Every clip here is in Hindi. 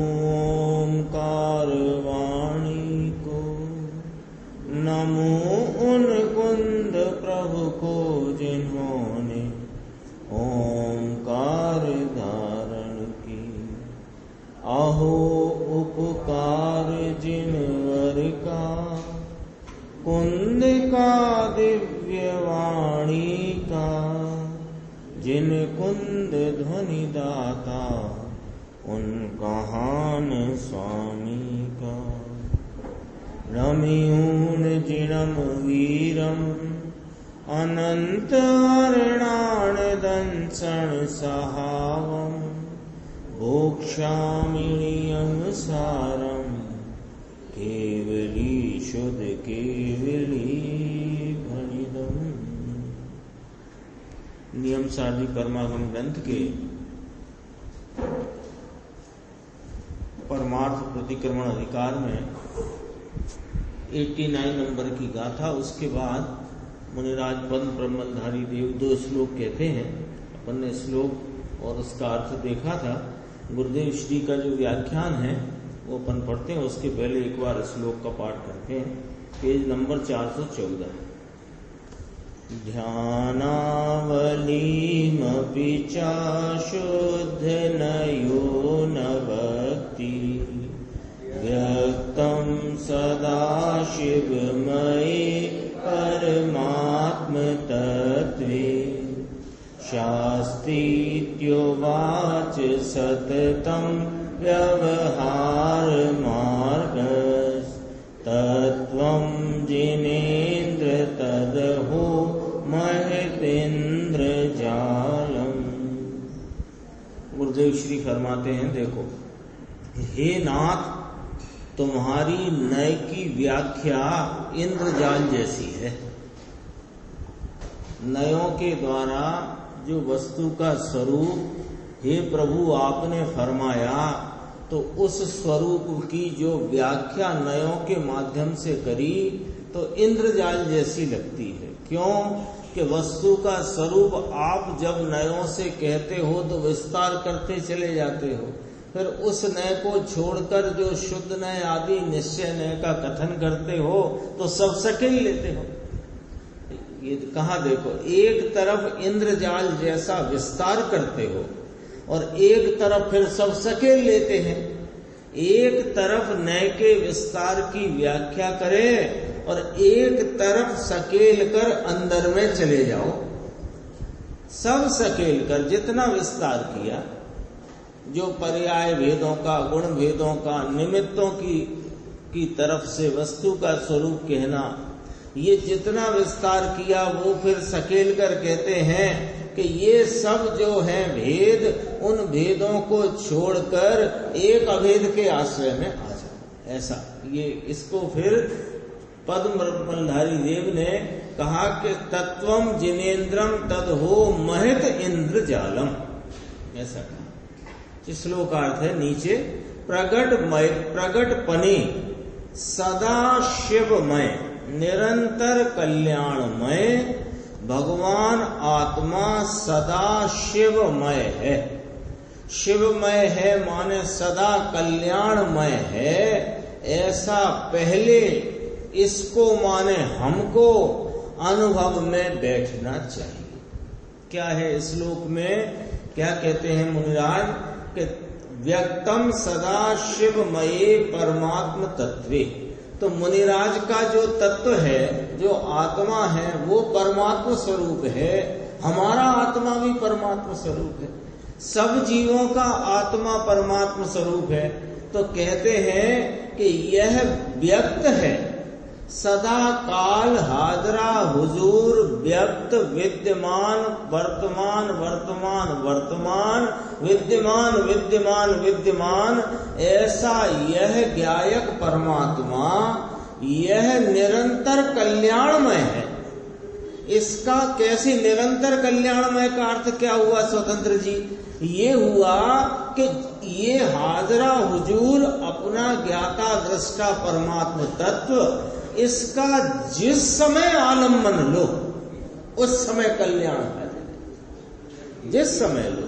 ओंकार वाणी को, नमो उन कुंद प्रभु को जिन्होंने ओंकार धारण की। अहो उपकार जिनवर का, कुंद का दिव्य वाणी का, जिन कुंद ध्वनि दाता उन कहान स्वामी का। रमियून जिनम वीरम, अनंत वर्णान दंसन सहावम, भोक्षामिणीयम सारम, केवली शुद्ध केवली भणिदम। नियम सारणी परमागम ग्रंथ के परमार्थ प्रतिक्रमण अधिकार में 89 नंबर की गाथा। उसके बाद मुनिराज पद्म ब्रह्मधारी देव 2 श्लोक कहते हैं। अपन ने श्लोक और उसका अर्थ देखा था। गुरुदेव श्री का जो व्याख्यान है वो अपन पढ़ते हैं। उसके पहले एक बार श्लोक का पाठ करते हैं। Page number 414। ध्यानावलीमपि च शुद्ध नयो न भक्ति, व्यक्तं सदाशिवमये परमात्म तत्त्वे। शास्त्रीत्युवाच सततं व्यवहार मार्गस्तत्त्वं जिनेन्द्र तदहो महतेन्द्र जालम। गुरुदेव श्री फरमाते हैं, देखो हे नाथ, तुम्हारी नय की व्याख्या इंद्रजाल जैसी है। नयों के द्वारा जो वस्तु का स्वरूप हे प्रभु आपने फरमाया, तो उस स्वरूप की जो व्याख्या नयों के माध्यम से करी तो इंद्रजाल जैसी लगती है। क्यों कि वस्तु का स्वरूप आप जब नयों से कहते हो तो विस्तार करते चले जाते हो, फिर उस नय को छोड़कर जो शुद्ध नय आदि निश्चय नय का कथन करते हो तो सब सकेल लेते हो। ये कहा देखो, एक तरफ इंद्रजाल जैसा विस्तार करते हो और एक तरफ फिर सब सकेल लेते हैं। एक तरफ नय के विस्तार की व्याख्या करे और एक तरफ सकेल कर अंदर में चले जाओ। सब सकेल कर जितना विस्तार किया, जो पर्याय भेदों का, गुण भेदों का, निमित्तों की तरफ से वस्तु का स्वरूप कहना, ये जितना विस्तार किया वो फिर सकेल कर कहते हैं कि ये सब जो है भेद, उन भेदों को छोड़कर एक अभेद के आश्रय में आ जाओ। ऐसा ये इसको फिर पद्म ब्रह्मधारी देव ने कहा कि तत्वम जिनेन्द्रम तदहो महत इंद्र जालम। ऐसा कहा। श्लोकार्थ है नीचे, प्रगट पने सदा शिवमय निरंतर कल्याणमय, भगवान आत्मा सदा शिवमय है। शिवमय है माने सदा कल्याणमय है, ऐसा पहले इसको माने हमको अनुभव में बैठना चाहिए। क्या है इस श्लोक में, क्या कहते हैं मुनिराज कि व्यक्तम सदा शिवमये परमात्म तत्वे। तो मुनिराज का जो तत्व है, जो आत्मा है, वो परमात्म स्वरूप है। हमारा आत्मा भी परमात्म स्वरूप है। सब जीवों का आत्मा परमात्म स्वरूप है। तो कहते हैं कि यह व्यक्त है, सदा काल हाजरा हुजूर व्यक्त विद्यमान वर्तमान वर्तमान वर्तमान विद्यमान विद्यमान विद्यमान, ऐसा यह ज्ञायक परमात्मा यह निरंतर कल्याणमय है। इसका कैसे निरंतर कल्याणमय का अर्थ क्या हुआ स्वतंत्र जी? ये हुआ कि ये हाजरा हुजूर अपना ज्ञाता दृष्टा परमात्म तत्व, इसका जिस समय आलम्बन लो उस समय कल्याण है। जिस समय लो।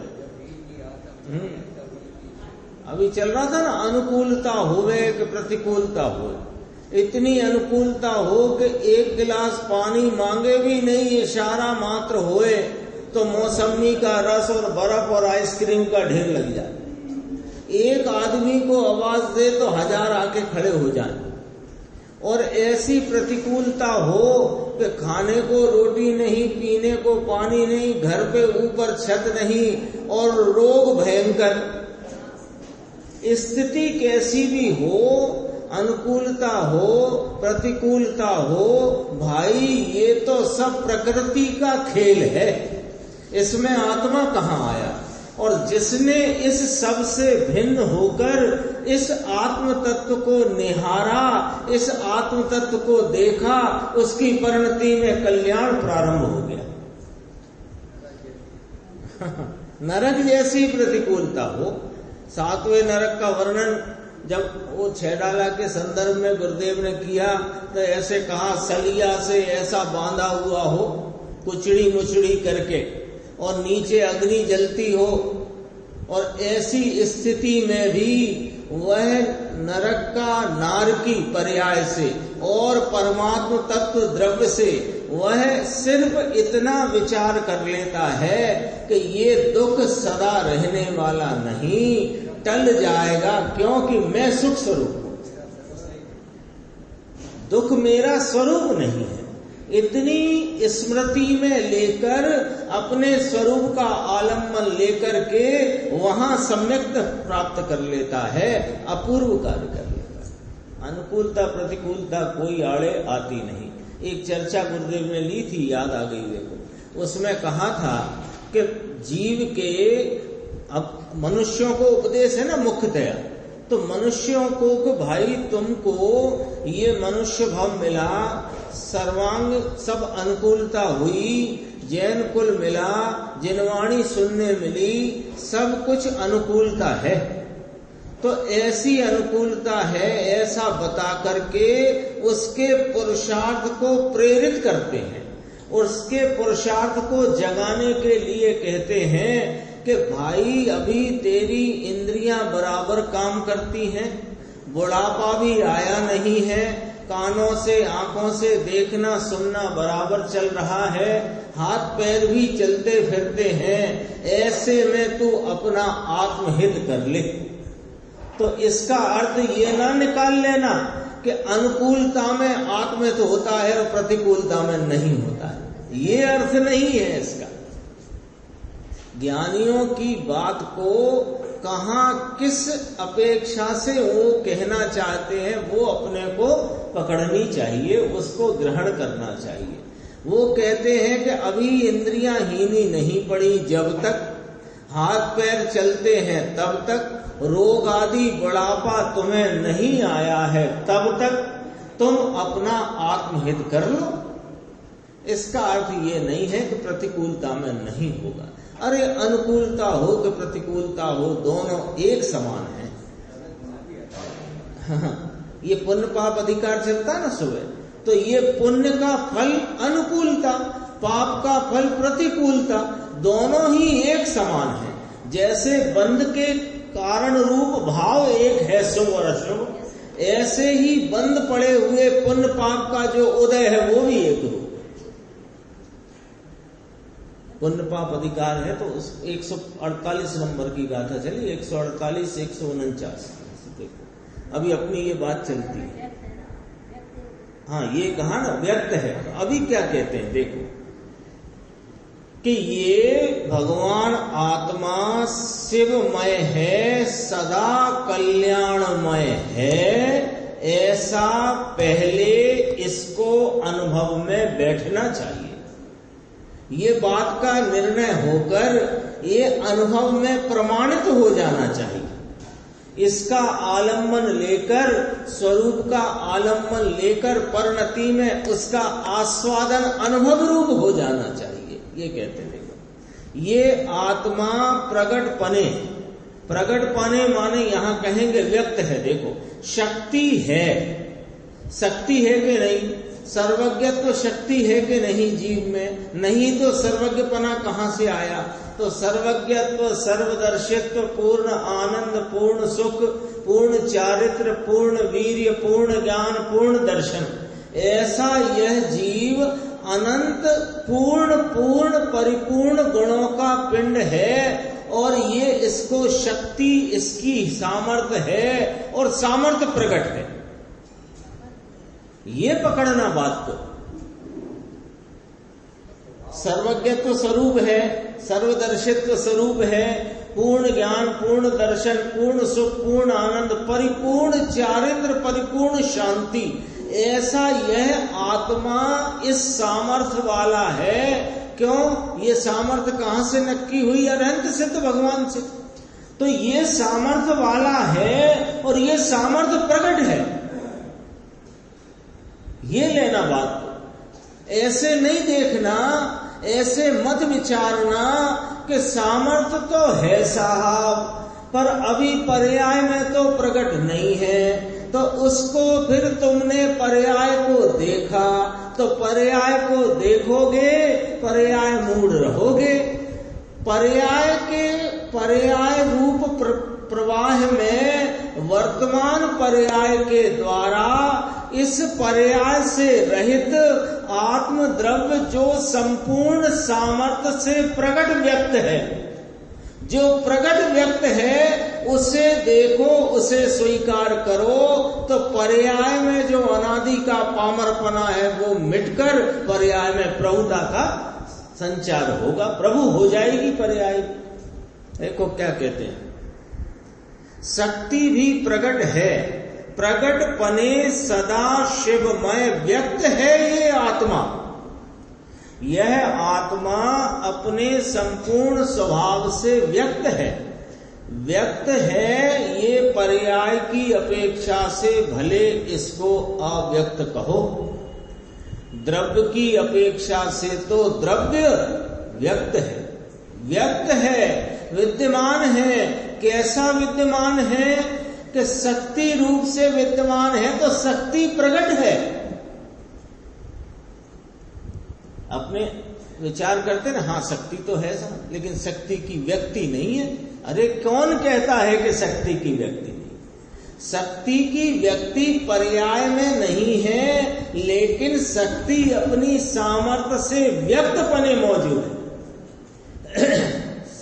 अभी चल रहा था ना, अनुकूलता होवे कि प्रतिकूलता होवे। इतनी अनुकूलता हो कि एक गिलास पानी मांगे भी नहीं, इशारा मात्र होए तो मौसमी का रस और बर्फ और आइसक्रीम का ढेर लग जाए। एक आदमी को आवाज दे तो 1000 आके खड़े हो जाए। और ऐसी प्रतिकूलता हो कि खाने को रोटी नहीं, पीने को पानी नहीं, घर पे ऊपर छत नहीं और रोग भयंकर। स्थिति कैसी भी हो, अनुकूलता हो प्रतिकूलता हो, भाई ये तो सब प्रकृति का खेल है, इसमें आत्मा कहाँ आया। और जिसने इस सब से भिन्न होकर इस आत्म तत्व को निहारा, इस आत्म तत्व को देखा, उसकी परिणति में कल्याण प्रारंभ हो गया। नरक जैसी प्रतिकूलता हो। 7वें नरक का वर्णन जब वो 6 डाला के संदर्भ में गुरुदेव ने किया तो ऐसे कहा, सलिया से ऐसा बांधा हुआ हो कुचड़ी मुचड़ी करके, और नीचे अग्नि जलती हो, और ऐसी स्थिति में भी वह नरक का नारकी पर्याय से और परमात्म तत्व द्रव्य से वह सिर्फ इतना विचार कर लेता है कि ये दुख सदा रहने वाला नहीं, टल जाएगा, क्योंकि मैं सुख स्वरूप हूं, दुख मेरा स्वरूप नहीं है। इतनी स्मृति में लेकर अपने स्वरूप का आलम्बन लेकर के वहां सम्यक प्राप्त कर लेता है, अपूर्व कार्य कर लेता है। अनुकूलता प्रतिकूलता कोई आड़े आती नहीं। एक चर्चा गुरुदेव ने ली थी, याद आ गई देखो। उसमें कहा था कि जीव के, अब मनुष्यों को उपदेश है ना मुख्यतया, तो मनुष्यों को कि भाई तुमको ये मनुष्य भाव मिला, सर्वांग सब अनुकूलता हुई, जैन कुल मिला, जिनवाणी सुनने मिली, सब कुछ अनुकूलता है। तो ऐसी अनुकूलता है ऐसा बता करके उसके पुरुषार्थ को प्रेरित करते हैं, उसके पुरुषार्थ को जगाने के लिए कहते हैं कि भाई अभी तेरी इंद्रियां बराबर काम करती हैं, बुढ़ापा भी आया नहीं है, कानों से आंखों से देखना सुनना बराबर चल रहा है, हाथ पैर भी चलते फिरते हैं, ऐसे में तू अपना आत्महित कर ले। तो इसका अर्थ ये ना निकाल लेना कि अनुकूलता में आत्महित होता है और प्रतिकूलता में नहीं होता है, ये अर्थ नहीं है इसका। ज्ञानियों की बात को कहाँ किस अपेक्षा से वो कहना चाहते हैं वो अपने को पकड़नी चाहिए, उसको ग्रहण करना चाहिए। वो कहते हैं कि अभी इंद्रियां हीनी नहीं पड़ी, जब तक हाथ पैर चलते हैं तब तक, रोग आदि बुढ़ापा तुम्हें नहीं आया है तब तक तुम अपना आत्महित कर लो। इसका अर्थ ये नहीं है कि प्रतिकूलता में नहीं होगा। अरे अनुकूलता हो कि प्रतिकूलता हो, दोनों एक समान है। ये पुण्य पाप अधिकार चलता ना सुबह, तो ये पुण्य का फल अनुकूलता, पाप का फल प्रतिकूलता, दोनों ही एक समान है। जैसे बंध के कारण रूप भाव एक है शुभ और अशुभ, ऐसे ही बंद पड़े हुए पुण्य पाप का जो उदय है वो भी एक रूप। पुण्य पाप अधिकार है तो उस 148 नंबर की गाथा चली, 148 149 देखो, अभी अपनी ये बात चलती है। हाँ ये कहा ना व्यक्त है, तो अभी क्या कहते हैं देखो कि ये भगवान आत्मा शिवमय है, सदा कल्याणमय है, ऐसा पहले इसको अनुभव में बैठना चाहिए। ये बात का निर्णय होकर ये अनुभव में प्रमाणित हो जाना चाहिए। इसका आलम्बन लेकर, स्वरूप का आलम्बन लेकर परिणति में उसका आस्वादन अनुभव रूप हो जाना चाहिए। ये कहते हैं देखो, ये आत्मा प्रगट पने, प्रगट पाने माने यहां कहेंगे व्यक्त है। देखो शक्ति है, शक्ति है कि नहीं, सर्वज्ञत्व शक्ति है कि नहीं जीव में? नहीं तो सर्वज्ञपना कहाँ से आया? तो सर्वज्ञत्व, सर्वदर्शित्व, पूर्ण आनंद, पूर्ण सुख, पूर्ण चारित्र, पूर्ण वीर्य, पूर्ण ज्ञान, पूर्ण दर्शन, ऐसा यह जीव अनंत पूर्ण पूर्ण परिपूर्ण गुणों का पिंड है। और ये इसको शक्ति, इसकी सामर्थ्य है और सामर्थ्य प्रकट है। ये पकड़ना बात को। सर्वज्ञत्व स्वरूप है, सर्वदर्शित्व स्वरूप है, पूर्ण ज्ञान, पूर्ण दर्शन, पूर्ण सुख, पूर्ण आनंद, परिपूर्ण चारित्र, परिपूर्ण शांति, ऐसा यह आत्मा इस सामर्थ्य वाला है। क्यों? ये सामर्थ्य कहां से नक्की हुई? अनंत सिद्ध भगवान से। तो ये सामर्थ्य वाला है और ये सामर्थ्य प्रकट है। ये लेना बात को। ऐसे नहीं देखना, ऐसे मत विचारना कि सामर्थ्य तो है साहब, पर अभी पर्याय में तो प्रकट नहीं है। तो उसको फिर तुमने पर्याय को देखा, तो पर्याय को देखोगे, पर्याय मूढ़ रहोगे। पर्याय रूप प्रवाह में वर्तमान पर्याय के द्वारा इस पर्याय से रहित आत्म द्रव्य जो संपूर्ण सामर्थ्य से प्रकट व्यक्त है, जो प्रकट व्यक्त है, उसे देखो, उसे स्वीकार करो, तो पर्याय में जो अनादि का पामरपना है वो मिटकर पर्याय में प्रभुता का संचार होगा। प्रभु हो जाएगी पर्याय। देखो क्या कहते हैं, शक्ति भी प्रकट है, प्रकट पने सदा शिवमय व्यक्त है ये आत्मा। यह आत्मा अपने संपूर्ण स्वभाव से व्यक्त है। व्यक्त है, ये पर्याय की अपेक्षा से भले इसको अव्यक्त कहो, द्रव्य की अपेक्षा से तो द्रव्य व्यक्त है। व्यक्त है, विद्यमान है। कैसा विद्यमान है? कि शक्ति रूप से विद्यमान है, तो शक्ति प्रकट है। अपने विचार करते ना, हाँ शक्ति तो है साहब, लेकिन शक्ति की व्यक्ति नहीं है। अरे कौन कहता है कि शक्ति की व्यक्ति नहीं? शक्ति की व्यक्ति पर्याय में नहीं है, लेकिन शक्ति अपनी सामर्थ्य से व्यक्तपने मौजूद है।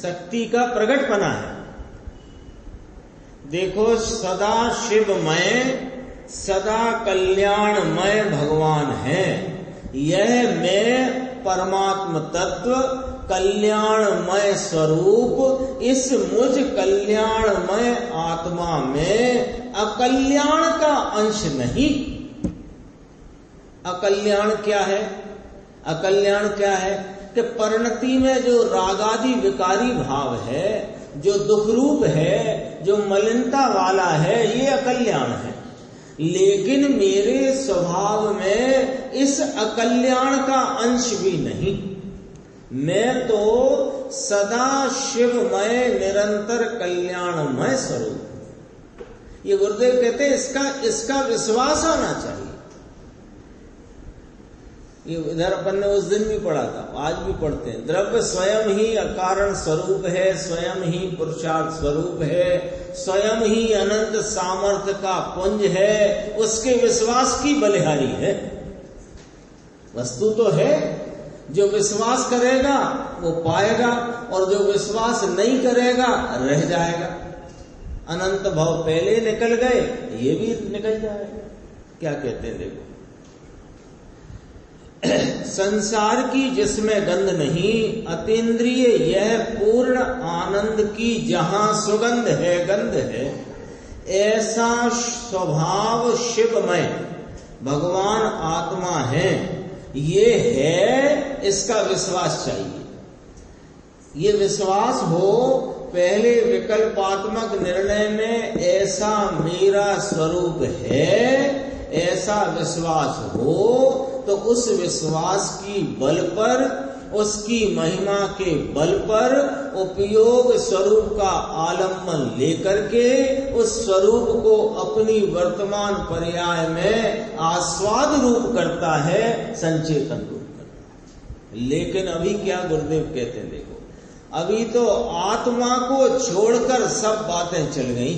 शक्ति का प्रकटपना है। देखो, सदा शिवमय, सदा कल्याणमय भगवान है। यह मैं परमात्म तत्व, कल्याणमय स्वरूप, इस मुझ कल्याणमय आत्मा में अकल्याण का अंश नहीं। अकल्याण क्या है? अकल्याण क्या है? कि परिणति में जो रागादि विकारी भाव है, जो दुख रूप है, जो मलिनता वाला है, ये अकल्याण है। लेकिन मेरे स्वभाव में इस अकल्याण का अंश भी नहीं। मैं तो सदा शिवमय, निरंतर कल्याणमय स्वरूप। ये गुरुदेव कहते हैं इसका विश्वास होना चाहिए। ये इधर अपन ने उस दिन भी पढ़ा था, आज भी पढ़ते हैं। द्रव्य स्वयं ही अकारण स्वरूप है, स्वयं ही पुरुषार्थ स्वरूप है, स्वयं ही अनंत सामर्थ्य का पुंज है। उसके विश्वास की बलिहारी है। वस्तु तो है, जो विश्वास करेगा वो पाएगा, और जो विश्वास नहीं करेगा रह जाएगा। अनंत भाव पहले निकल गए, ये भी निकल जाएगा। क्या कहते हैं देखो, संसार की जिसमें गंध नहीं, अतीन्द्रिय यह पूर्ण आनंद की जहां सुगंध है, गंध है, ऐसा स्वभाव शिवमय भगवान आत्मा है। ये है, इसका विश्वास चाहिए। ये विश्वास हो, पहले विकल्पात्मक निर्णय में ऐसा मेरा स्वरूप है, ऐसा विश्वास हो, तो उस विश्वास की बल पर उसकी महिमा के बल पर उपयोग स्वरूप का आलम्बन लेकर के उस स्वरूप को अपनी वर्तमान पर्याय में आस्वाद रूप करता है, संचेतन रूप करता है। लेकिन अभी क्या गुरुदेव कहते हैं, देखो अभी तो आत्मा को छोड़कर सब बातें चल गई।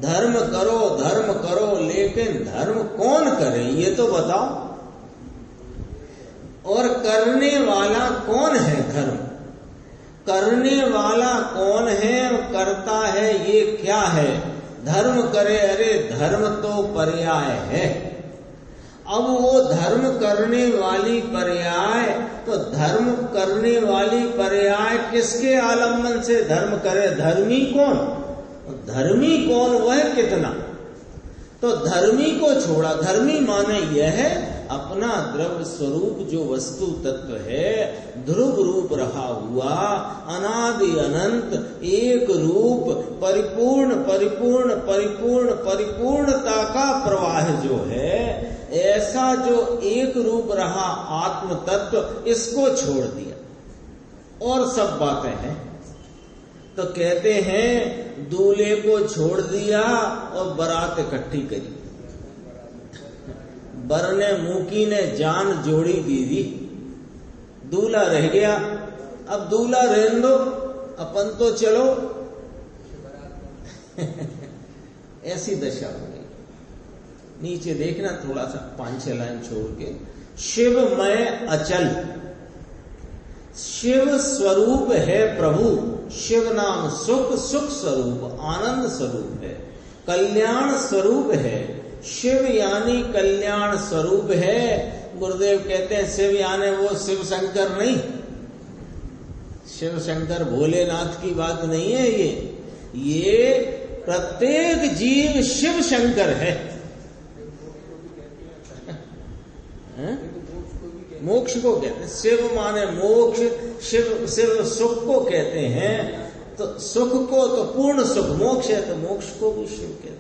धर्म करो, लेकिन धर्म कौन करे ये तो बताओ, और करने वाला कौन है? धर्म करने वाला कौन है, करता है ये क्या है? धर्म करे, अरे धर्म तो पर्याय है। अब वो धर्म करने वाली पर्याय, तो धर्म करने वाली पर्याय किसके आलम्बन से धर्म करे? धर्मी कौन? धर्मी कौन, वह कितना? तो धर्मी को छोड़ा। धर्मी माने यह है अपना द्रव्य स्वरूप जो वस्तु तत्व है, ध्रुव रूप रहा हुआ, अनादि अनंत एक रूप, परिपूर्ण परिपूर्ण परिपूर्ण परिपूर्णता का प्रवाह जो है, ऐसा जो एक रूप रहा आत्म तत्व, इसको छोड़ दिया और सब बातें हैं। तो कहते हैं दूल्हे को छोड़ दिया और बारात इकट्ठी करी, बर ने मुकी ने जान जोड़ी दीदी, दूल्हा रह गया। अब दूल्हा रहने दो, अपन तो चलो। ऐसी दशा हो गई। नीचे देखना थोड़ा सा 5-6 लाइन छोड़ के, शिवमय अचल, शिव स्वरूप है प्रभु। शिव नाम सुख, सुख स्वरूप आनंद स्वरूप है, कल्याण स्वरूप है। शिव यानी कल्याण स्वरूप है। गुरुदेव कहते हैं शिव यानी वो शिव शंकर नहीं, शिव शंकर भोलेनाथ की बात नहीं है। ये प्रत्येक जीव शिव शंकर है। मोक्ष को कहते हैं, शिव माने मोक्ष, शिव शिव सुख को कहते हैं। तो सुख को तो पूर्ण सुख मोक्ष है, तो मोक्ष को भी शिव कहते हैं।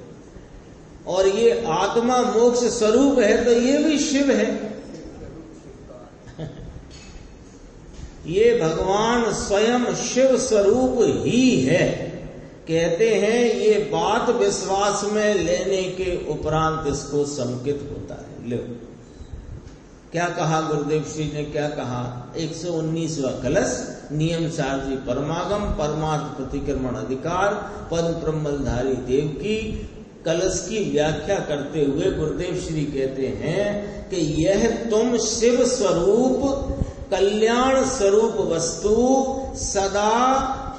और ये आत्मा मोक्ष स्वरूप है, तो ये भी शिव है। ये भगवान स्वयं शिव स्वरूप ही है। कहते हैं ये बात विश्वास में लेने के उपरांत इसको संकित होता है। लो क्या कहा गुरुदेव श्री ने, क्या कहा? 119वां कलश, नियम सारजी परमागम, परमार्थ प्रतिक्रमण अधिकार, पद ब्रह्मधारी देव की कलश की व्याख्या करते हुए गुरुदेव श्री कहते हैं कि यह तुम शिव स्वरूप कल्याण स्वरूप वस्तु सदा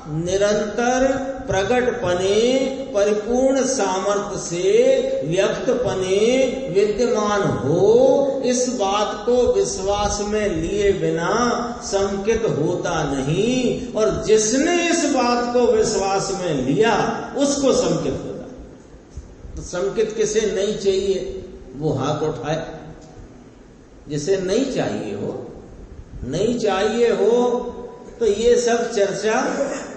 निरंतर प्रगटपने परिपूर्ण सामर्थ्य से व्यक्तपने विद्यमान हो, इस बात को विश्वास में लिए बिना संकित होता नहीं। और जिसने इस बात को विश्वास में लिया उसको संकित होता। तो संकित किसे नहीं चाहिए वो हाथ उठाए। जिसे नहीं चाहिए हो, नहीं चाहिए हो तो ये सब चर्चा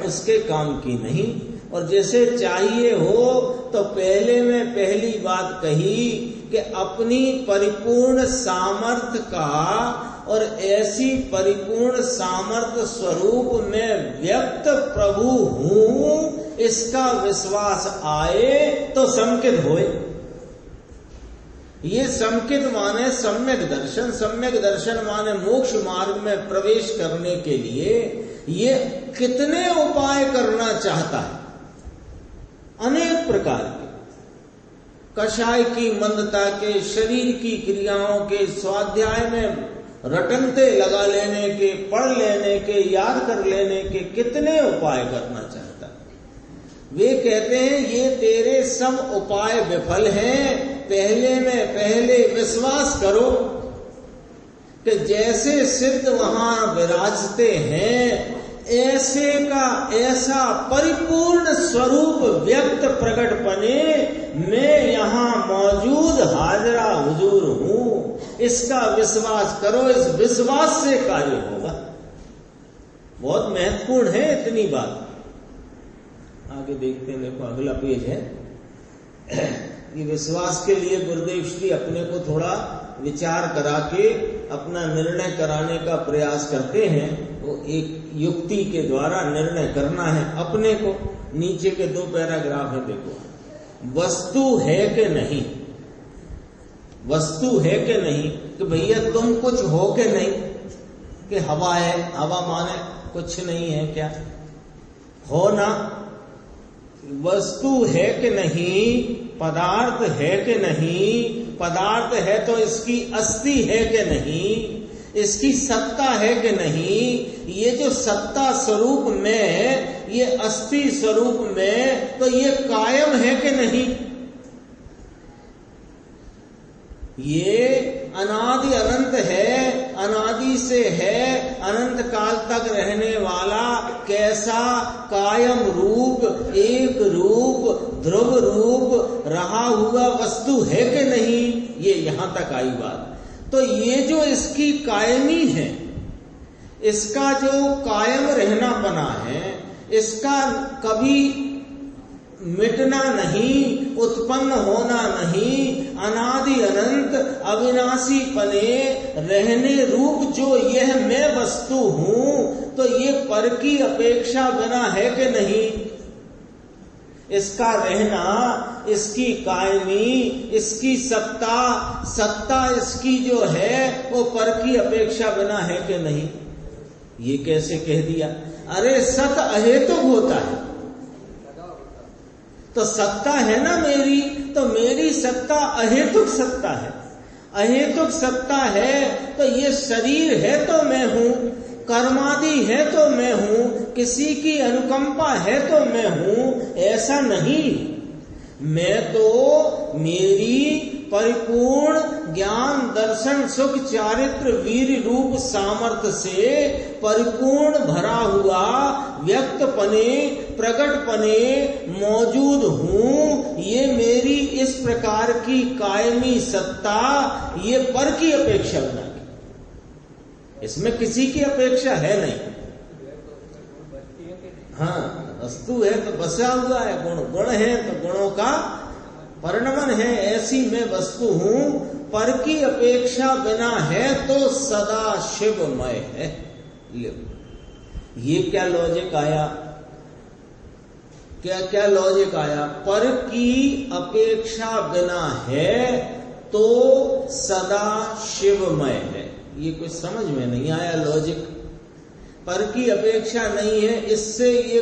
उसके काम की नहीं। और जैसे चाहिए हो तो पहले में पहली बात कही कि अपनी परिपूर्ण सामर्थ्य का और ऐसी परिपूर्ण सामर्थ्य स्वरूप में व्यक्त प्रभु हूं, इसका विश्वास आए तो संकित होए। ये संकित माने सम्यक दर्शन, सम्यक दर्शन माने मोक्ष मार्ग में प्रवेश करने के लिए ये कितने उपाय करना चाहता है, अनेक प्रकार के, कषाय की मंदता के, शरीर की क्रियाओं के, स्वाध्याय में रटनते लगा लेने के, पढ़ लेने के, याद कर लेने के, कितने उपाय करना चाहता है। वे कहते हैं ये तेरे सब उपाय विफल हैं। पहले में पहले विश्वास करो कि जैसे सिद्ध वहां विराजते हैं, ऐसे का ऐसा परिपूर्ण स्वरूप व्यक्त प्रकटपने मैं यहाँ मौजूद हाजरा हुजूर हूं, इसका विश्वास करो। इस विश्वास से कार्य होगा। बहुत महत्वपूर्ण है इतनी बात। आगे देखते हैं, देखो अगला पेज है। ये विश्वास के लिए गुरुदेव श्री अपने को थोड़ा विचार करा के अपना निर्णय कराने का प्रयास करते हैं, वो एक युक्ति के द्वारा निर्णय करना है अपने को। नीचे के 2 पैराग्राफ है, देखो। वस्तु है कि नहीं, वस्तु है कि नहीं, कि भैया तुम कुछ हो के नहीं, कि हवा है, हवा माने कुछ नहीं है क्या, हो ना। वस्तु है कि नहीं, पदार्थ है कि नहीं, पदार्थ है तो इसकी अस्ति है कि नहीं, इसकी सत्ता है कि नहीं, ये जो सत्ता स्वरूप में, ये अस्ति स्वरूप में, तो ये कायम है कि नहीं, ये अनादि अनंत है, अनादि से है, अनंत काल तक रहने वाला कैसा कायम रूप, एक रूप, ध्रुव रूप रहा हुआ वस्तु है कि नहीं, ये यहां तक आई बात। तो ये जो इसकी कायमी है, इसका जो कायम रहना बना है, इसका कभी मिटना नहीं, उत्पन्न होना नहीं, अनादि अनंत अविनाशी पने रहने रूप जो यह मैं वस्तु हूं, तो ये पर की अपेक्षा बिना है कि नहीं, इसका रहना, इसकी कायमी, इसकी सत्ता, सत्ता इसकी जो है वो पर की अपेक्षा बिना है कि नहीं। ये कैसे कह दिया? अरे सत अहेतुक होता है, तो सत्ता है ना मेरी, तो मेरी सत्ता अहेतुक सत्ता है, अहेतुक सत्ता है, तो ये शरीर है तो मैं हूं, कर्मादि है तो मैं हूं, किसी की अनुकंपा है तो मैं हूं, ऐसा नहीं। मैं तो मेरी परिपूर्ण ज्ञान दर्शन सुख चारित्र वीर रूप सामर्थ्य से परिपूर्ण भरा हुआ व्यक्त पने प्रकट पने मौजूद हूं। ये मेरी इस प्रकार की कायमी सत्ता, ये पर की अपेक्षा बना, इसमें किसी की अपेक्षा है नहीं। हाँ, वस्तु है तो बसा हुआ है, गुण गुण है तो गुणों का परिणमन है, ऐसी मैं वस्तु हूं, पर की अपेक्षा बिना है तो सदा शिवमय है। ये क्या लॉजिक आया, क्या क्या लॉजिक आया? पर की अपेक्षा बिना है तो सदा शिवमय है। ये कुछ समझ में नहीं आया लॉजिक। पर की अपेक्षा नहीं है, इससे ये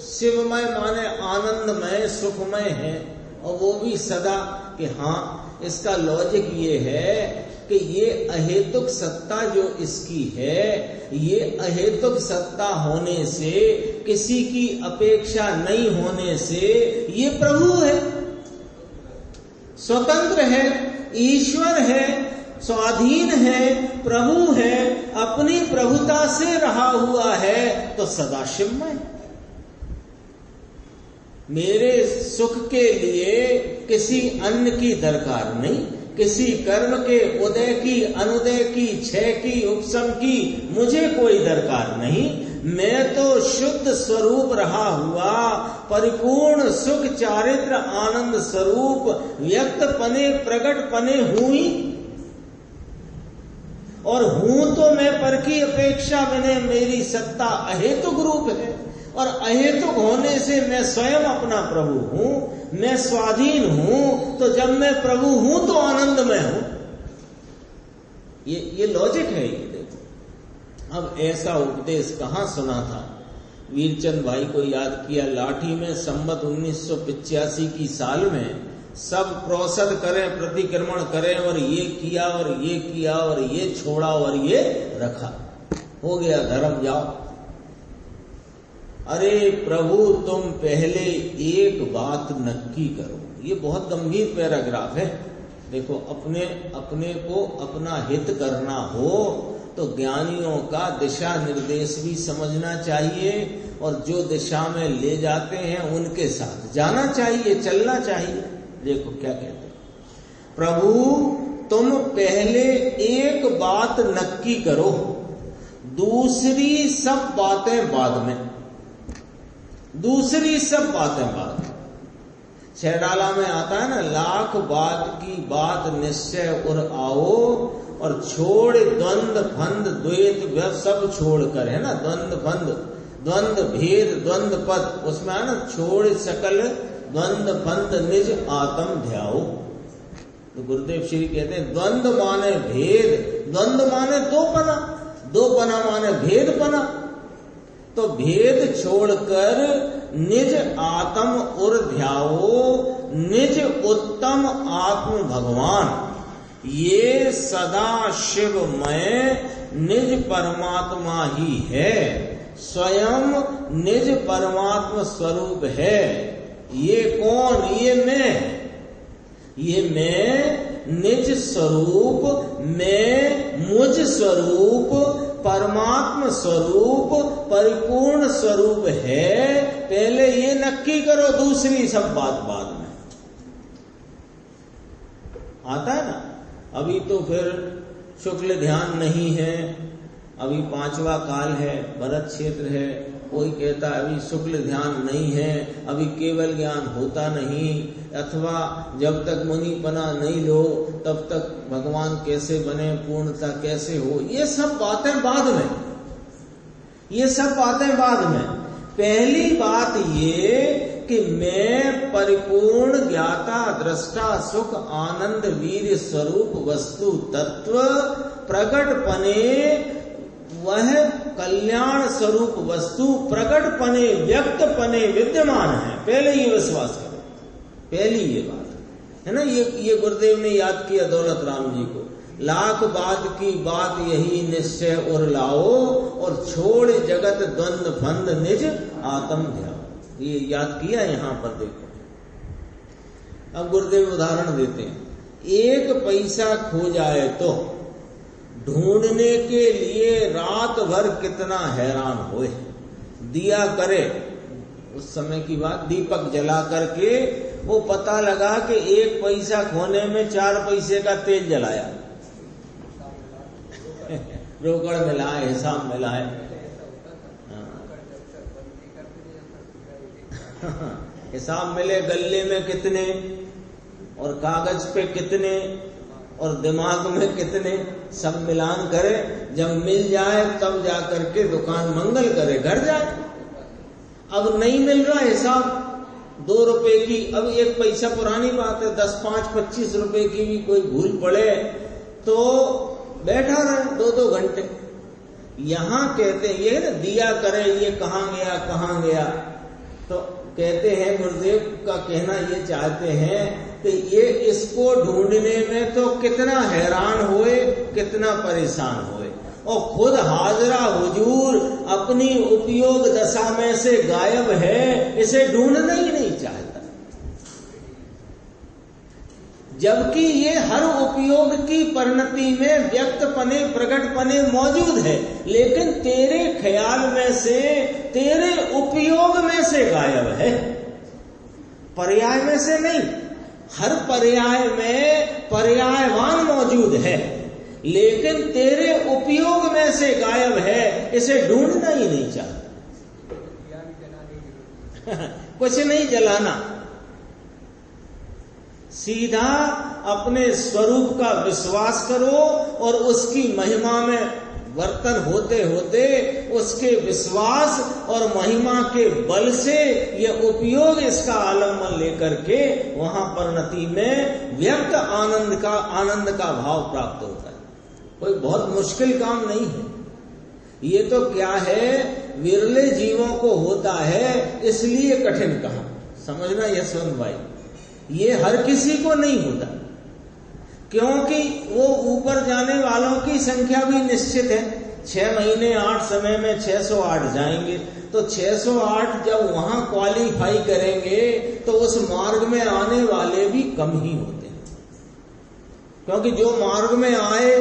शिवमय माने आनंदमय सुखमय है, और वो भी सदा। कि हाँ, इसका लॉजिक ये है कि ये अहेतुक सत्ता जो इसकी है, ये अहेतुक सत्ता होने से, किसी की अपेक्षा नहीं होने से ये प्रभु है, स्वतंत्र है, ईश्वर है, स्वाधीन है, प्रभु है, अपनी प्रभुता से रहा हुआ है, तो सदाशिवमय। मेरे सुख के लिए किसी अन्न की दरकार नहीं, किसी कर्म के उदय की, अनुदय की, क्षय की, उपशम की मुझे कोई दरकार नहीं। मैं तो शुद्ध स्वरूप रहा हुआ, परिपूर्ण सुख चारित्र आनंद स्वरूप व्यक्त पने प्रकट पने हूं ही, और हूं तो मैं पर की अपेक्षा मैंने, मेरी सत्ता अहेतुक रूप है, और अहेतुक होने से मैं स्वयं अपना प्रभु हूं, मैं स्वाधीन हूं। तो जब मैं प्रभु हूं तो आनंद में हूं। ये लॉजिक है। ये देखो, अब ऐसा उपदेश कहां सुना था? वीरचंद भाई को याद किया। लाठी में संवत 1985 की साल में सब प्रोसद करें, प्रतिक्रमण करें, और ये किया और ये किया और ये छोड़ा और ये रखा, हो गया धर्म, जाओ। अरे प्रभु, तुम पहले एक बात नक्की करो। ये बहुत गंभीर पैराग्राफ है। देखो, अपने को अपना हित करना हो तो ज्ञानियों का दिशा निर्देश भी समझना चाहिए, और जो दिशा में ले जाते हैं उनके साथ जाना चाहिए, चलना चाहिए। देखो क्या कहते हैं, प्रभु तुम पहले एक बात नक्की करो, दूसरी सब बातें बाद में, दूसरी सब बातें बाद में। छह डाला में आता है ना, लाख बात की बात निश्चय उर आओ, और छोड़ द्वंद फंद द्वैत सब छोड़ कर, है ना, द्वंद फंद, द्वंद भेद, द्वंद पद, उसमें है ना, छोड़ सकल द्वंद फंद निज आत्म ध्याओ। तो गुरुदेव श्री कहते हैं द्वंद माने भेद, द्वंद माने दोपना, दोपना माने भेदपना। तो भेद छोड़कर निज आत्म उर ध्याओ, निज उत्तम आत्म भगवान। ये सदा शिवमय निज परमात्मा ही है, स्वयं निज परमात्मा स्वरूप है। ये कौन? ये मैं निज स्वरूप, मैं मुझ स्वरूप, परमात्मा स्वरूप, परिपूर्ण स्वरूप है। पहले ये नक्की करो, दूसरी सब बात बाद में। आता है ना? अभी तो फिर शुक्ल ध्यान नहीं है, अभी 5वां काल है, भरत क्षेत्र है, कोई कहता है अभी शुक्ल ध्यान नहीं है, अभी केवल ज्ञान होता नहीं, अथवा जब तक मुनिपना नहीं लो तब तक भगवान कैसे बने, पूर्णता कैसे हो। ये सब बातें बाद में, ये सब बातें बाद में। पहली बात ये कि मैं परिपूर्ण ज्ञाता दृष्टा सुख आनंद वीर स्वरूप वस्तु तत्व प्रकट पने, वह कल्याण स्वरूप वस्तु प्रकट पने, व्यक्त पने विद्यमान है। पहले ये विश्वास करो, पहली ये बात है ना। ये गुरुदेव ने याद किया दौलत राम जी को, लाख बाद की बात यही निश्चय और लाओ, और छोड़ जगत द्वंद फंद निज आत्म ध्याओ। ये याद किया यहाँ पर देखो। अब गुरुदेव उदाहरण देते हैं, एक पैसा खो जाए तो ढूंढने के लिए रात भर कितना हैरान होए। दिया करे, उस समय की बात, दीपक जला करके वो पता लगा कि एक पैसा खोने में 4 पैसे का तेल जलाया। रोकड़ मिलाए, हिसाब मिलाए, हिसाब मिले, गल्ले में कितने और कागज पे कितने और दिमाग में कितने, सब मिलान करे। जब मिल जाए तब जाकर के दुकान मंगल करे, घर जाए। अब नहीं मिल रहा हिसाब 2 रुपए की, अब 1 पैसा, पुरानी बात है, 10, 5, 25 रुपए की भी कोई भूल पड़े तो बैठा रहे 2-2 घंटे। यहां कहते हैं ये ना, दिया करे, ये कहां गया कहां गया। तो कहते हैं, गुरुदेव का कहना ये चाहते हैं कि ये इसको ढूंढने में तो कितना हैरान हुए, कितना परेशान हुए, और खुद हाजरा हुजूर अपनी उपयोग दशा में से गायब है, इसे ढूंढना ही नहीं चाहता। जबकि ये हर उपयोग की परिणति में व्यक्त पने, प्रकट पने मौजूद है, लेकिन तेरे ख्याल में से, तेरे उपयोग में से गायब है, पर्याय में से नहीं। हर पर्याय में पर्यायवान मौजूद है, लेकिन तेरे उपयोग में से गायब है, इसे ढूंढना ही नहीं चाहता। कुछ नहीं जलाना, सीधा अपने स्वरूप का विश्वास करो, और उसकी महिमा में वर्तन होते होते उसके विश्वास और महिमा के बल से ये उपयोग, इसका आलम्बन लेकर के वहां परिणति में व्यक्त आनंद का भाव प्राप्त होता है। कोई बहुत मुश्किल काम नहीं है। ये तो क्या है, विरले जीवों को होता है, इसलिए कठिन कहा। समझना यशवंत भाई, ये हर किसी को नहीं होता, क्योंकि वो ऊपर जाने वालों की संख्या भी निश्चित है। 6 महीने 8 समय में 608 जाएंगे, तो 608 जब वहां क्वालिफाई करेंगे तो उस मार्ग में आने वाले भी कम ही होते हैं, क्योंकि जो मार्ग में आए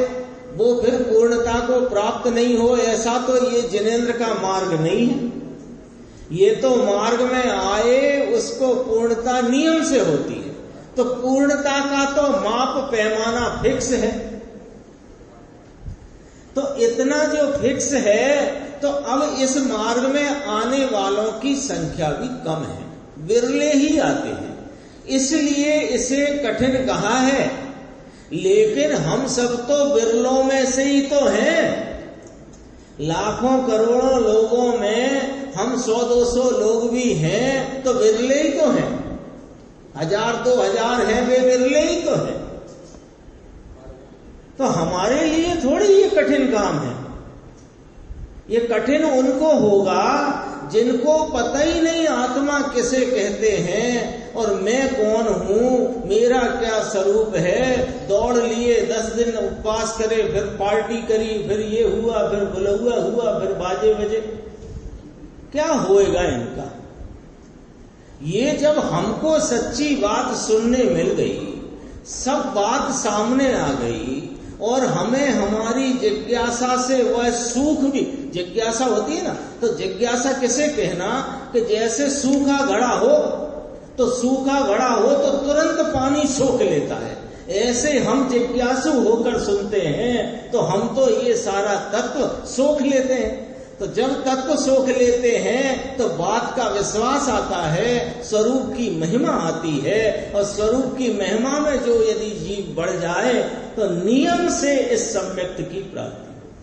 वो फिर पूर्णता को प्राप्त नहीं हो, ऐसा तो ये जिनेंद्र का मार्ग नहीं है। ये तो मार्ग में आए, उसको पूर्णता नियम से होती है। तो पूर्णता का तो माप पैमाना फिक्स है, तो इतना जो फिक्स है, तो अब इस मार्ग में आने वालों की संख्या भी कम है, विरले ही आते हैं। इसलिए इसे कठिन कहा है। लेकिन हम सब तो बिरलों में से ही तो हैं। लाखों करोड़ों लोगों में हम 100-200 लोग भी हैं तो बिरले ही तो हैं। 1000-2000 हैं, वे बिरले ही तो हैं। तो हमारे लिए थोड़ी ये कठिन काम है। ये कठिन उनको होगा जिनको पता ही नहीं आत्मा किसे कहते हैं और मैं कौन हूं, मेरा क्या स्वरूप है। दौड़ लिए, 10 दिन उपवास करे, फिर पार्टी करी, फिर ये हुआ, फिर बुलहुआ हुआ, फिर बाजे बजे, क्या होएगा इनका। ये जब हमको सच्ची बात सुनने मिल गई, सब बात सामने आ गई और हमें हमारी जिज्ञासा से वह सूख भी, जिज्ञासा होती है ना, तो जिज्ञासा किसे कहना कि जैसे सूखा घड़ा हो, तो सूखा घड़ा हो तो तुरंत पानी सोख लेता है, ऐसे हम जिज्ञासु होकर सुनते हैं तो हम तो ये सारा तत्व सोख लेते हैं। तो जब तत्व सोख लेते हैं तो बात का विश्वास आता है, स्वरूप की महिमा आती है, और स्वरूप की महिमा में जो यदि जीव बढ़ जाए तो नियम से इस सम्यक्त की प्राप्ति होती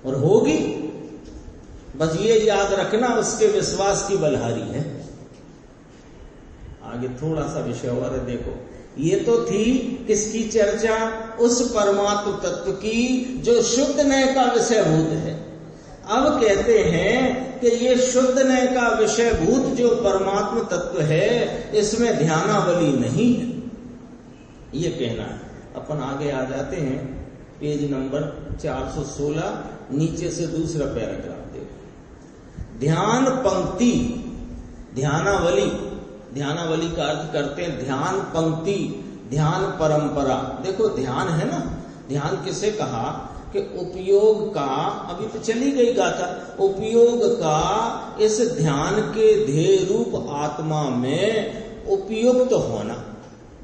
और होगी। बस ये याद रखना, उसके विश्वास की बलहारी है। आगे थोड़ा सा विषय और है, देखो। ये तो थी किसकी चर्चा, उस परमात्म तत्व की जो शुद्ध नय का विषयभूत है। अब कहते हैं कि ये शुद्ध नय का विषयभूत जो परमात्म तत्व है, इसमें ध्यानावली नहीं है, ये कहना है। अपन आगे आ जाते हैं, पेज नंबर 416, नीचे से दूसरा पैराग्राफ देखो। ध्यान पंक्ति, ध्यानावली, ध्यानावली का अर्थ करते हैं ध्यान पंक्ति, ध्यान परंपरा। देखो ध्यान है ना, ध्यान किसे कहा कि उपयोग का, अभी तो चली गई गाथा, उपयोग का इस ध्यान के ध्येय रूप आत्मा में उपयुक्त होना,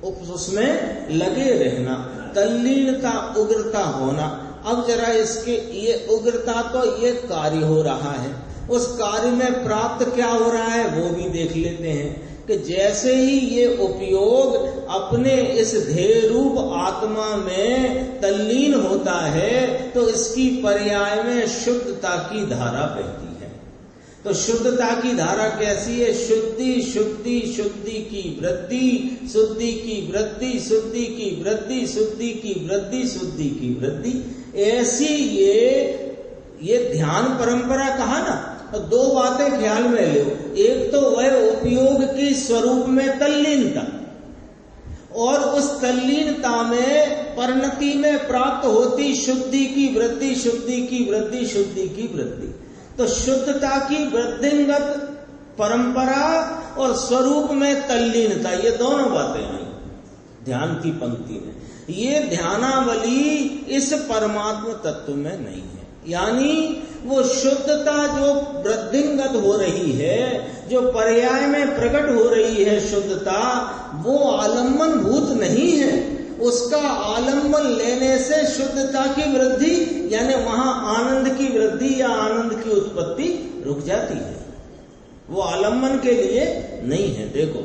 उसमें लगे रहना, तल्लीनता, उग्रता होना। अब जरा इसके ये उग्रता तो ये कार्य हो रहा है, उस कार्य में प्राप्त क्या हो रहा है वो भी देख लेते हैं कि जैसे ही ये उपयोग अपने इस ध्येय रूप आत्मा में तल्लीन होता है तो इसकी पर्याय में शुद्धता की धारा बहती है। तो शुद्धता की धारा कैसी है? शुद्धि, शुद्धि, शुद्धि की वृद्धि, शुद्धि की वृद्धि, शुद्धि की वृद्धि, शुद्धि की वृद्धि, शुद्धि की वृद्धि। ऐसी ये ध्यान परंपरा कहा ना, तो दो बातें ख्याल में लो। एक तो वह उपयोग की स्वरूप में तल्लीनता, और उस तल्लीनता में परिणति में प्राप्त होती शुद्धि की वृद्धि, शुद्धि की वृद्धि, शुद्धि की वृद्धि। तो शुद्धता की वृद्धिंगत परंपरा और स्वरूप में तल्लीनता, ये दोनों बातें आई ध्यान की पंक्ति में। ये ध्यानावली इस परमात्म तत्व में नहीं है। यानी वो शुद्धता जो वृद्धिंगत हो रही है, जो पर्याय में प्रकट हो रही है शुद्धता, वो आलम्बन भूत नहीं है। उसका आलम्बन लेने से शुद्धता की वृद्धि, यानी वहां आनंद की वृद्धि या आनंद की उत्पत्ति रुक जाती है, वो आलम्बन के लिए नहीं है। देखो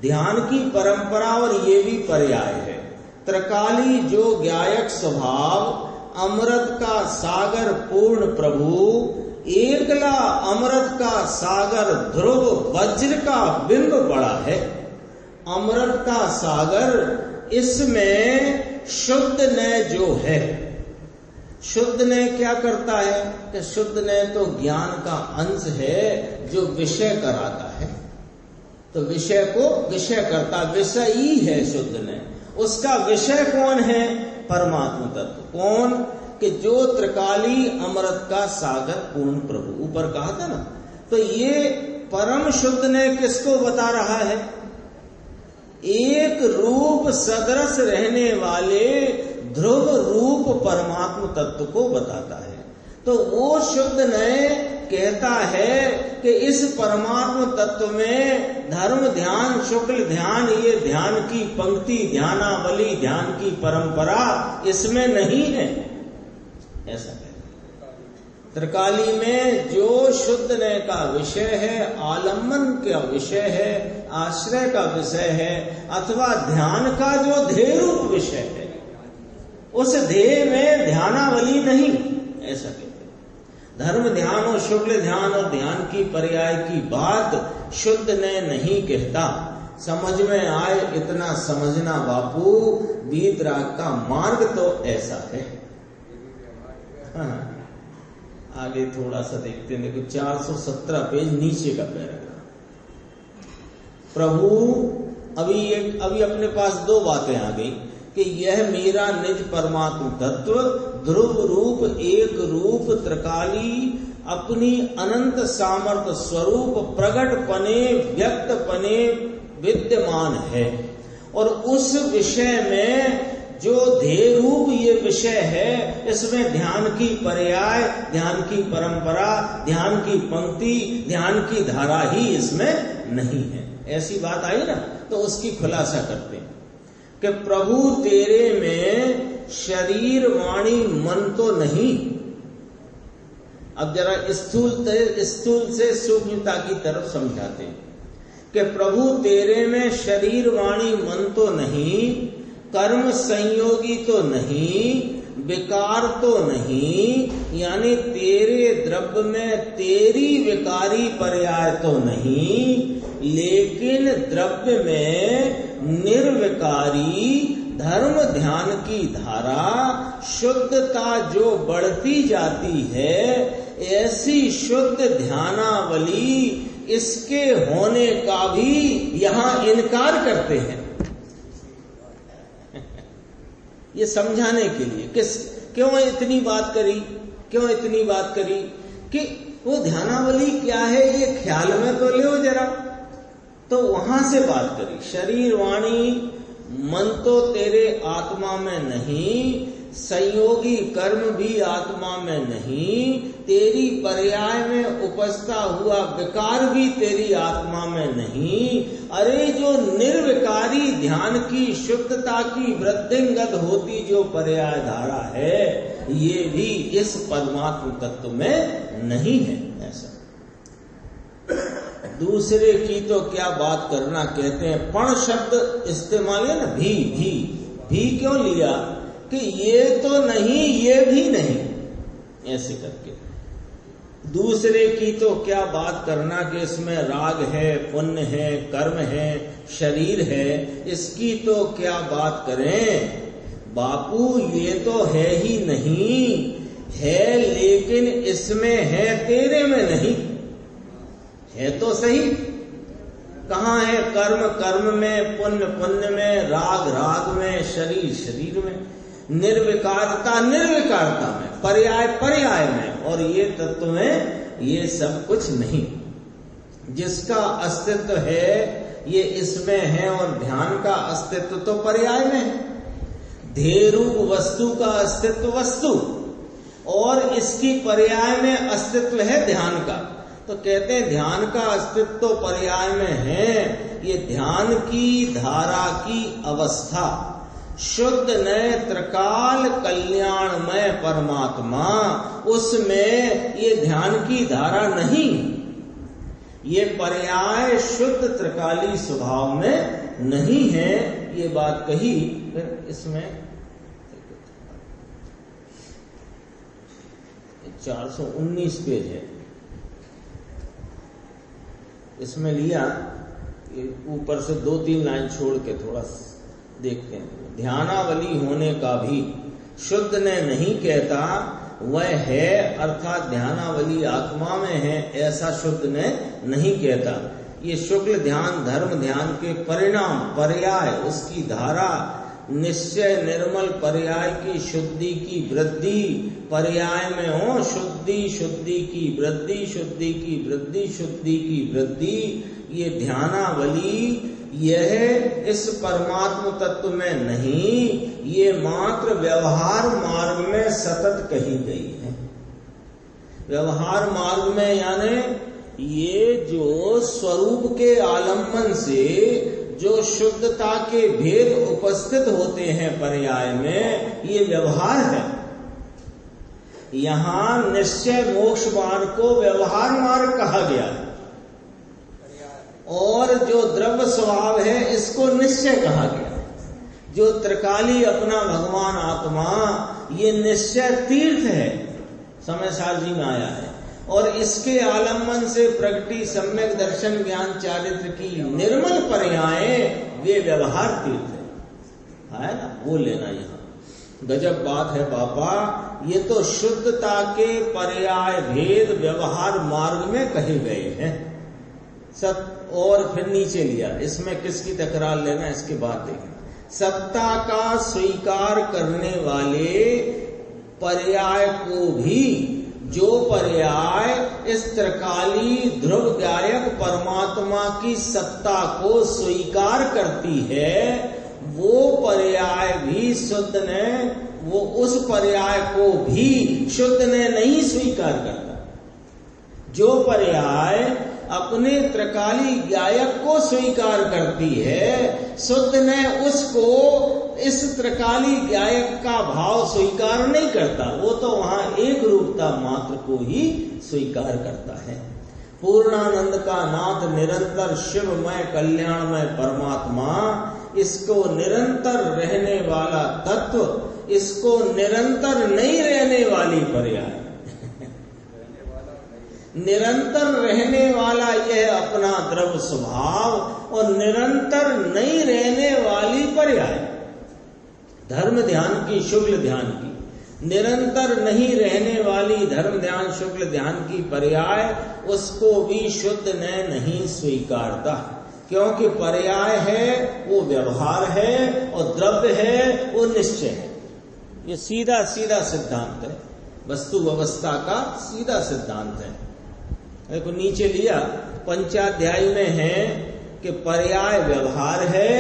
ध्यान की परंपरा और ये भी पर्याय है। त्रिकाली जो ज्ञायक स्वभाव, अमृत का सागर पूर्ण प्रभु, एकला अमृत का सागर ध्रुव, वज्र का बिंब बड़ा है। अमृत का सागर, इसमें शुद्ध नय जो है, शुद्ध नय क्या करता है कि शुद्ध नय तो ज्ञान का अंश है जो विषय कराता है। तो विषय को विषय करता, विषय ही है शुद्ध नय। उसका विषय कौन है? परमात्म तत्व। कौन? कि जो त्रिकाली अमृत का सागर पूर्ण प्रभु, ऊपर कहा था ना। तो ये परम शुद्ध ने किसको बता रहा है? एक रूप सदृश रहने वाले ध्रुव रूप परमात्म तत्व को बताता है। तो वो शुद्ध नय कहता है कि इस परमात्म तत्व में धर्म ध्यान, शुक्ल ध्यान, ये ध्यान की पंक्ति, ध्यानावली, ध्यान की परंपरा इसमें नहीं है, ऐसा कहते हैं। त्रिकाली में जो शुद्ध नय का विषय है, आलम्बन का विषय है, आश्रय का विषय है, अथवा ध्यान का जो ध्येय रूप विषय है, उस ध्येय में ध्यानावली नहीं, ऐसा कहते हैं। धर्म ध्यान और शुक्ल ध्यान और ध्यान की पर्याय की बात शुद्ध नय नहीं कहता। समझ में आए इतना समझना बापू, वीतराग का मार्ग तो ऐसा है। हाँ, आगे थोड़ा सा देखते हैं। देखो 417 पेज नीचे का पैराग्राफ। प्रभु अभी अपने पास दो बातें आ गई कि यह मेरा निज परमात्म तत्व ध्रुव रूप एक रूप त्रिकाली अपनी अनंत सामर्थ्य स्वरूप प्रगट पने व्यक्त पने विद्यमान है, और उस विषय में जो ध्येय रूप ये विषय है, इसमें ध्यान की पर्याय, ध्यान की परंपरा, ध्यान की पंक्ति, ध्यान की धारा ही इसमें नहीं है। ऐसी बात आई ना, तो उसकी खुलासा करते हैं कि प्रभु तेरे में शरीर वाणी मन तो नहीं। अब जरा स्थूल से सूक्ष्मता की तरफ समझाते हैं कि प्रभु तेरे में शरीर वाणी मन तो नहीं, कर्म संयोगी तो नहीं, विकार तो नहीं, यानी तेरे द्रव्य में तेरी विकारी पर्याय तो नहीं, लेकिन द्रव्य में निर्विकारी धर्म ध्यान की धारा शुद्धता जो बढ़ती जाती है, ऐसी शुद्ध ध्यानावली इसके होने का भी यहाँ इनकार करते हैं। ये समझाने के लिए क्यों इतनी बात करी कि वो ध्यानावली क्या है ये ख्याल में तो ले जरा, तो वहां से बात करी। शरीर वाणी मन तो तेरे आत्मा में नहीं, संयोगी कर्म भी आत्मा में नहीं, तेरी पर्याय में उपजता हुआ विकार भी तेरी आत्मा में नहीं। अरे जो निर्विकारी ध्यान की शुद्धता की वृद्धिंगत होती जो पर्याय धारा है, ये भी इस परमात्म तत्व में नहीं है। ऐसा दूसरे की तो क्या बात करना, कहते हैं पण शब्द इस्तेमाल है ना, भी क्यों लिया कि ये तो नहीं ये भी नहीं, ऐसे करके। दूसरे की तो क्या बात करना कि इसमें राग है, पुण्य है, कर्म है, शरीर है, इसकी तो क्या बात करें बापू, ये तो है ही नहीं है, लेकिन इसमें है तेरे में नहीं है। तो सही कहाँ है? कर्म में, पुण्य में, राग में, शरीर में, निर्विकारता में, पर्याय में, और ये तत्व में ये सब कुछ नहीं। जिसका अस्तित्व है ये इसमें है, और ध्यान का अस्तित्व तो पर्याय में है। ध्येय रूप वस्तु का अस्तित्व वस्तु, और इसकी पर्याय में अस्तित्व है ध्यान का। तो कहते हैं ध्यान का अस्तित्व तो पर्याय में है। ये ध्यान की धारा की अवस्था शुद्ध नय त्रिकाल कल्याणमय परमात्मा, उसमें ये ध्यान की धारा नहीं, ये पर्याय शुद्ध त्रिकाली स्वभाव में नहीं है। ये बात कही। फिर इसमें 419 पेज है, इसमें लिया ऊपर से 2-3 लाइन छोड़ के थोड़ा देखते हैं। ध्यानावली होने का भी शुद्ध ने नहीं कहता, वह है अर्थात ध्यानावली आत्मा में है, ऐसा शुद्ध ने नहीं कहता। ये शुक्ल ध्यान धर्म ध्यान के परिणाम पर्याय, उसकी धारा निश्चय निर्मल पर्याय की शुद्धि की वृद्धि, पर्याय में हो शुद्धि की वृद्धि, शुद्धि की वृद्धि, ये ध्यानावली यह इस परमात्म तत्व में नहीं, ये मात्र व्यवहार मार्ग में सतत कही गई है। व्यवहार मार्ग में यानी ये जो स्वरूप के आलम्बन से जो शुद्धता के भेद उपस्थित होते हैं पर्याय में, ये व्यवहार है। यहाँ निश्चय मोक्ष मार्ग को व्यवहार मार्ग कहा गया है, और जो द्रव्य स्वभाव है इसको निश्चय कहा गया। जो त्रिकाली अपना भगवान आत्मा, ये निश्चय तीर्थ है, समय सार जी में आया है, और इसके आलम्बन से प्रगति सम्यक दर्शन ज्ञान चारित्र की निर्मल पर्यायें वे व्यवहार तीर्थ है ना, वो लेना। यहाँ गजब बात है बापा, ये तो शुद्धता के पर्याय भेद व्यवहार मार्ग में कहे गए हैं सब। और फिर नीचे लिया, इसमें किसकी तकरार लेना, इसके बाद देखना। सत्ता का स्वीकार करने वाले पर्याय को भी, जो पर्याय इस त्रिकाली ध्रुव गायक परमात्मा की सत्ता को स्वीकार करती है, वो पर्याय भी शुद्ध ने, वो उस पर्याय को भी शुद्ध ने नहीं स्वीकार करता। जो पर्याय अपने त्रिकाली गायक को स्वीकार करती है, शुद्ध ने उसको इस त्रिकाली गायक का भाव स्वीकार नहीं करता, वो तो वहां एक रूपता मात्र को ही स्वीकार करता है। पूर्णानंद का नाथ निरंतर शिवमय कल्याणमय परमात्मा, इसको निरंतर रहने वाला तत्व, इसको निरंतर नहीं रहने वाली पर्याय, निरंतर रहने वाला यह अपना द्रव्य स्वभाव और निरंतर नहीं रहने वाली पर्याय, धर्म ध्यान की शुक्ल ध्यान की, निरंतर नहीं रहने वाली धर्म ध्यान शुक्ल ध्यान की पर्याय, उसको भी शुद्ध ने नहीं स्वीकारता। क्योंकि पर्याय है वो व्यवहार है और द्रव्य है वो निश्चय है। ये सीधा सीधा सिद्धांत है, वस्तु व्यवस्था का सीधा सिद्धांत है। देखो नीचे लिया, पंचाध्यायी में है कि पर्याय व्यवहार है,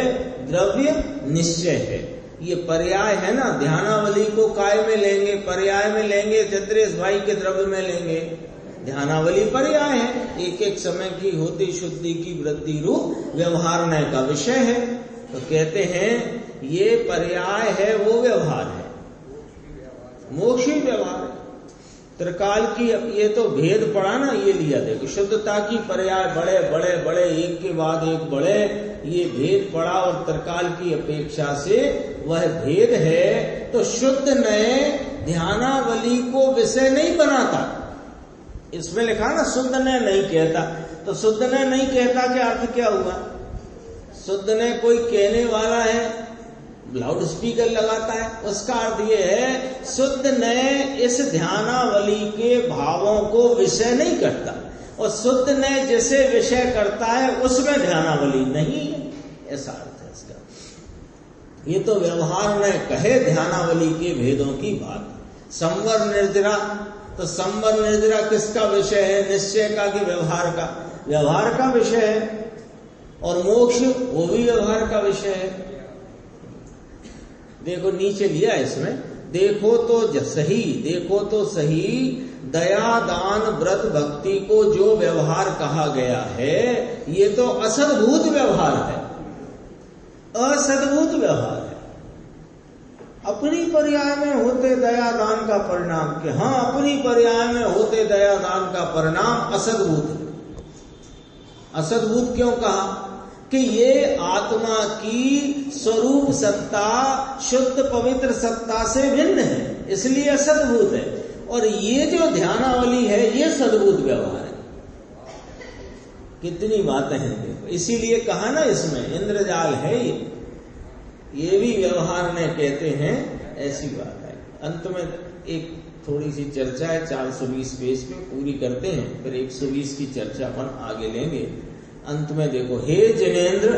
द्रव्य निश्चय है। ये पर्याय है ना, ध्यानावली को काय में लेंगे, पर्याय में लेंगे, चित्रेश भाई के द्रव्य में लेंगे, ध्यानावली पर्याय है, एक एक समय की होती शुद्धि की वृद्धि रूप व्यवहारने का विषय है। तो कहते हैं ये पर्याय है वो व्यवहार है, मोक्षी व्यवहार है। त्रिकाल की ये तो भेद पड़ा ना, ये लिया देखो, शुद्धता की पर्याय बड़े बड़े बड़े एक के बाद एक बड़े, ये भेद पड़ा और त्रिकाल की अपेक्षा से वह भेद है। तो शुद्ध ने ध्यानावली को विषय नहीं बनाता, इसमें लिखा ना शुद्ध ने नहीं कहता, तो शुद्ध ने नहीं कहता के अर्थ क्या हुआ? शुद्ध ने कोई कहने वाला है, लाउड स्पीकर लगाता है, उसका अर्थ ये है शुद्ध ने इस ध्यानावली के भावों को विषय नहीं करता, और शुद्ध ने जिसे विषय करता है उसमें ध्यानावली नहीं है, ऐसा अर्थ है इसका। ये तो व्यवहार ने कहे ध्यानावली के भेदों की बात। संवर निर्जरा, तो संवर निर्जरा किसका विषय है? निश्चय का कि व्यवहार का? व्यवहार का विषय है। और मोक्ष वो भी व्यवहार का विषय है। देखो नीचे लिया इसमें, देखो तो सही, देखो तो सही, दया दान व्रत भक्ति को जो व्यवहार कहा गया है, ये तो असद्भूत व्यवहार है, असद्भूत व्यवहार है। अपनी पर्याय में होते दया दान का परिणाम के, हाँ अपनी पर्याय में होते दया दान का परिणाम असद्भूत है। असद्भूत क्यों कहा? कि ये आत्मा की स्वरूप सत्ता शुद्ध पवित्र सत्ता से भिन्न है, इसलिए असद्भूत है। और ये जो ध्यानावली है ये सद्भूत व्यवहार है। कितनी बातें हैं देखो, इसीलिए कहा ना इसमें इंद्रजाल है ये भी व्यवहार ने कहते हैं, ऐसी बात है। अंत में एक थोड़ी सी चर्चा है 420 पेज पे, पूरी करते हैं, फिर 120 की चर्चा अपन आगे लेंगे। अंत में देखो, हे जिनेन्द्र,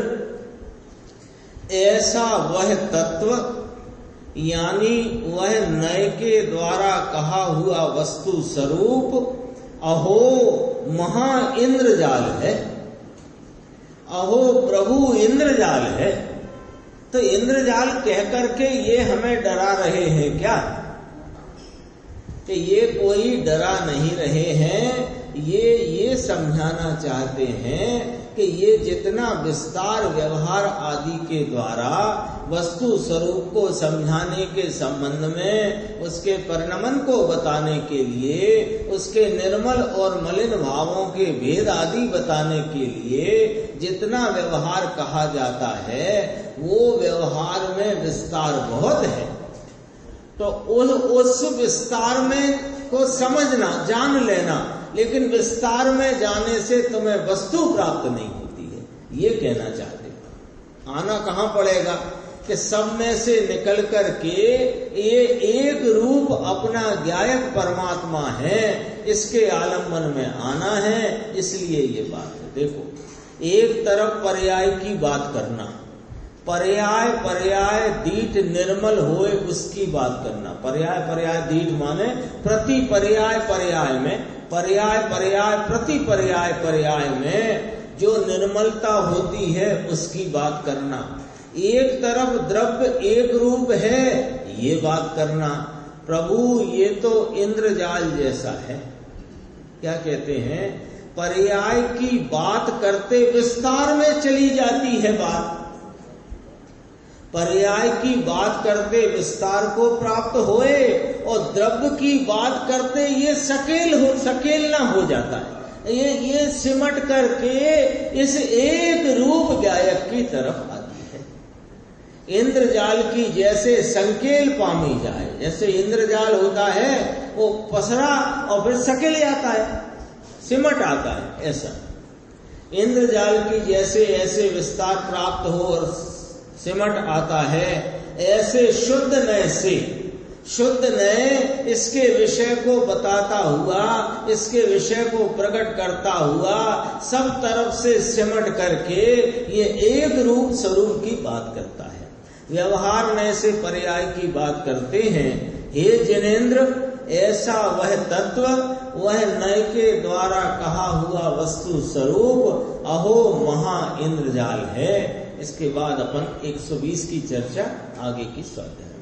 ऐसा वह तत्व यानी वह नय के द्वारा कहा हुआ वस्तु स्वरूप अहो महा इंद्रजाल है, अहो प्रभु इंद्रजाल है। तो इंद्रजाल कह करके ये हमें डरा रहे हैं क्या? कि ये कोई डरा नहीं रहे हैं, ये समझाना चाहते हैं कि ये जितना विस्तार व्यवहार आदि के द्वारा वस्तु स्वरूप को समझाने के संबंध में, उसके परिणमन को बताने के लिए, उसके निर्मल और मलिन भावों के भेद आदि बताने के लिए जितना व्यवहार कहा जाता है, वो व्यवहार में विस्तार बहुत है। तो उस विस्तार में को समझना, जान लेना, लेकिन विस्तार में जाने से तुम्हें वस्तु प्राप्त नहीं होती है, ये कहना चाहते। आना कहाँ पड़ेगा कि सब में से निकल कर के ये एक रूप अपना ज्ञायक परमात्मा है, इसके आलम्बन में आना है। इसलिए ये बात है। देखो, एक तरफ पर्याय की बात करना, पर्याय पर्याय दीठ निर्मल होए उसकी बात करना। पर्याय पर्याय दीठ माने प्रति पर्याय पर्याय में, पर्याय पर्याय प्रति पर्याय पर्याय में जो निर्मलता होती है उसकी बात करना। एक तरफ द्रव्य एक रूप है, ये बात करना। प्रभु ये तो इंद्रजाल जैसा है। क्या कहते हैं? पर्याय की बात करते विस्तार में चली जाती है बात। पर्याय की बात करते विस्तार को प्राप्त होए और द्रव्य की बात करते ये सकेलना हो जाता है। ये सिमट करके इस एक रूप गायक की तरफ आती है। इंद्रजाल की जैसे संकेल पामी जाए, जैसे इंद्रजाल होता है वो पसरा और फिर सकेल आता है, सिमट आता है, ऐसा इंद्रजाल की जैसे ऐसे विस्तार प्राप्त हो और सिमट आता है, ऐसे शुद्ध नय से, शुद्ध नय इसके विषय को बताता हुआ, इसके विषय को प्रकट करता हुआ सब तरफ से सिमट करके ये एक रूप स्वरूप की बात करता है। व्यवहार नय से पर्याय की बात करते हैं। हे जिनेंद्र, ऐसा वह तत्व, वह नय के द्वारा कहा हुआ वस्तु स्वरूप अहो महा इंद्रजाल है। इसके बाद अपन 120 की चर्चा आगे की स्वाध्याय